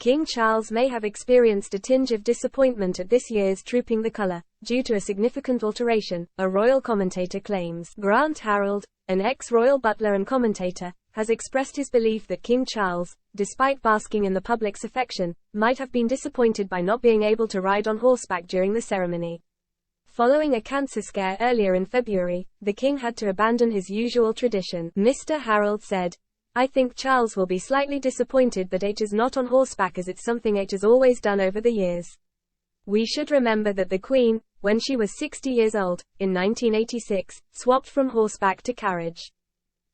King Charles may have experienced a tinge of disappointment at this year's Trooping the Colour, due to a significant alteration, a royal commentator claims. Grant Harold, an ex-royal butler and commentator, has expressed his belief that King Charles, despite basking in the public's affection, might have been disappointed by not being able to ride on horseback during the ceremony. Following a cancer scare earlier in February, the king had to abandon his usual tradition. Mr. Harold said, "I think Charles will be slightly disappointed that H is not on horseback, as it's something H has always done over the years. We should remember that the Queen, when she was 60 years old, in 1986, swapped from horseback to carriage."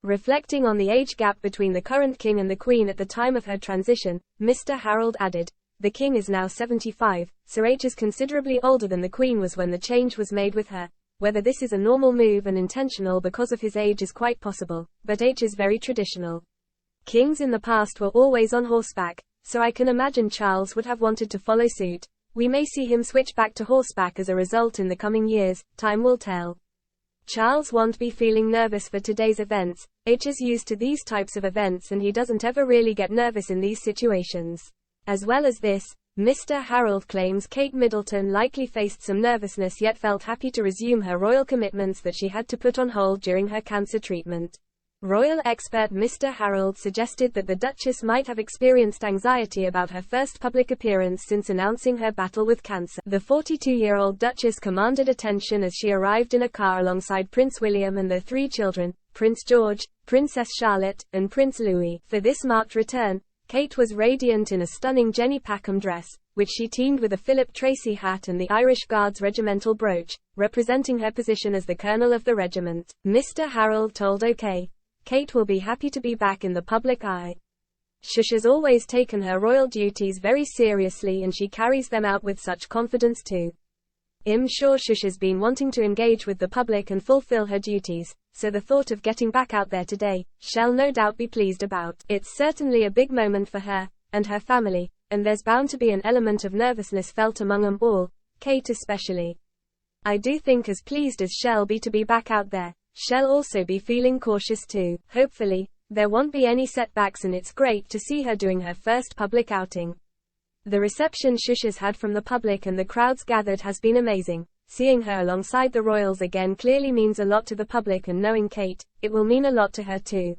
Reflecting on the age gap between the current king and the Queen at the time of her transition, Mr. Harold added, "The king is now 75, so H is considerably older than the Queen was when the change was made with her. Whether this is a normal move and intentional because of his age is quite possible, but H is very traditional. Kings in the past were always on horseback, so I can imagine Charles would have wanted to follow suit. We may see him switch back to horseback as a result in the coming years, time will tell. Charles won't be feeling nervous for today's events. H is used to these types of events and he doesn't ever really get nervous in these situations." As well as this, Mr. Harold claims Kate Middleton likely faced some nervousness yet felt happy to resume her royal commitments that she had to put on hold during her cancer treatment. Royal expert Mr. Harold suggested that the Duchess might have experienced anxiety about her first public appearance since announcing her battle with cancer. The 42-year-old Duchess commanded attention as she arrived in a car alongside Prince William and their three children, Prince George, Princess Charlotte, and Prince Louis. For this marked return, Kate was radiant in a stunning Jenny Packham dress, which she teamed with a Philip Tracy hat and the Irish Guards regimental brooch, representing her position as the colonel of the regiment. Mr. Harold told OK. Kate will be happy to be back in the public eye. Shush has always taken her royal duties very seriously and she carries them out with such confidence too. I'm sure Shush has been wanting to engage with the public and fulfill her duties, so the thought of getting back out there today, she'll no doubt be pleased about. It's certainly a big moment for her, and her family, and there's bound to be an element of nervousness felt among them all, Kate especially. I do think as pleased as she'll be to be back out there, she'll also be feeling cautious too. Hopefully, there won't be any setbacks and it's great to see her doing her first public outing. The reception Shush has had from the public and the crowds gathered has been amazing. Seeing her alongside the royals again clearly means a lot to the public and knowing Kate, it will mean a lot to her too.